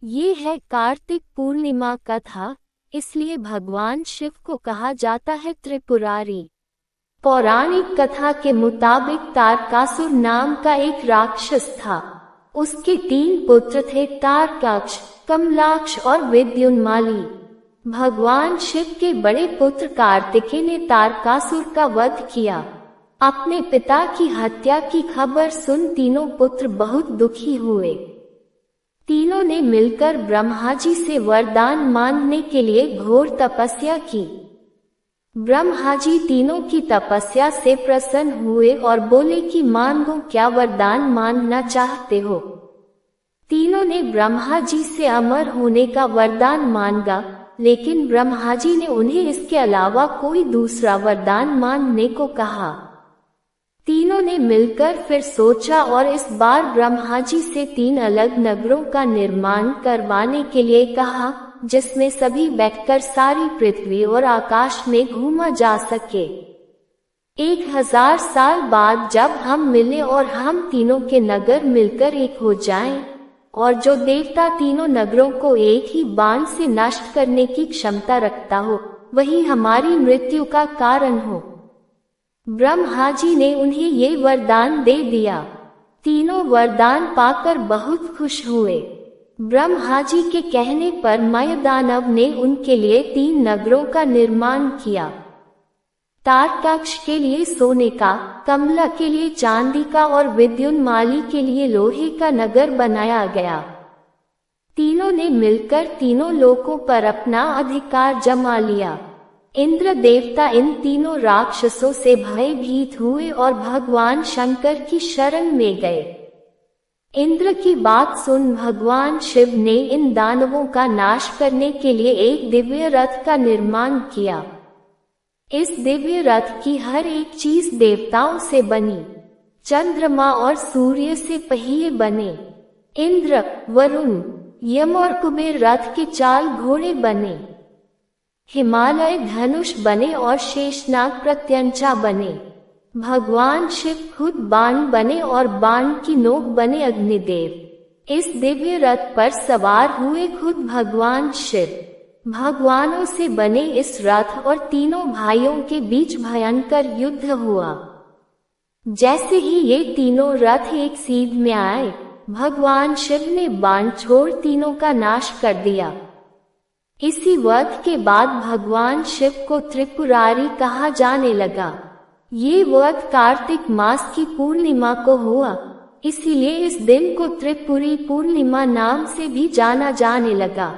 ये है कार्तिक पूर्णिमा कथा, इसलिए भगवान शिव को कहा जाता है त्रिपुरारी। पौराणिक कथा के मुताबिक तारकासुर नाम का एक राक्षस था। उसके 3 पुत्र थे, तारकाक्ष, कमलाक्ष और विद्युन्माली। भगवान शिव के बड़े पुत्र कार्तिकेय ने तारकासुर का वध किया। अपने पिता की हत्या की खबर सुन तीनों पुत्र बहुत दुखी हुए। तीनों ने मिलकर ब्रह्मा जी से वरदान मांगने के लिए घोर तपस्या की। ब्रह्मा जी तीनों की तपस्या से प्रसन्न हुए और बोले कि मांगो, क्या वरदान मांगना चाहते हो। तीनों ने ब्रह्मा जी से अमर होने का वरदान मांगा, लेकिन ब्रह्मा जी ने उन्हें इसके अलावा कोई दूसरा वरदान मांगने को कहा। तीनों ने मिलकर फिर सोचा और इस बार ब्रह्मा जी से 3 अलग नगरों का निर्माण करवाने के लिए कहा, जिसमें सभी बैठकर सारी पृथ्वी और आकाश में घूमा जा सके। 1000 साल बाद जब हम मिले और हम तीनों के नगर मिलकर एक हो जाएं, और जो देवता तीनों नगरों को एक ही बाण से नष्ट करने की क्षमता रखता हो, वही हमारी मृत्यु का कारण हो। ब्रह्मा जी ने उन्हें ये वरदान दे दिया। तीनों वरदान पाकर बहुत खुश हुए। ब्रह्मा जी के कहने पर मयदानव ने उनके लिए 3 नगरों का निर्माण किया। तारकाक्ष के लिए सोने का, कमला के लिए चांदी का और विद्युन्माली के लिए लोहे का नगर बनाया गया। तीनों ने मिलकर तीनों लोकों पर अपना अधिकार जमा लिया। इंद्र देवता इन तीनों राक्षसों से भयभीत हुए और भगवान शंकर की शरण में गए। इंद्र की बात सुन भगवान शिव ने इन दानवों का नाश करने के लिए एक दिव्य रथ का निर्माण किया। इस दिव्य रथ की हर एक चीज देवताओं से बनी। चंद्रमा और सूर्य से पहिए बने। इंद्र, वरुण, यम और कुबेर रथ के चाल घोड़े बने। हिमालय धनुष बने और शेषनाग प्रत्यंचा बने। भगवान शिव खुद बाण बने और बाण की नोक बने अग्निदेव। इस दिव्य रथ पर सवार हुए खुद भगवान शिव। भगवानों से बने इस रथ और तीनों भाइयों के बीच भयंकर युद्ध हुआ। जैसे ही ये तीनों रथ एक सीध में आए, भगवान शिव ने बाण छोड़ तीनों का नाश कर दिया। इसी वध के बाद भगवान शिव को त्रिपुरारी कहा जाने लगा। ये वध कार्तिक मास की पूर्णिमा को हुआ, इसीलिए इस दिन को त्रिपुरी पूर्णिमा नाम से भी जाना जाने लगा।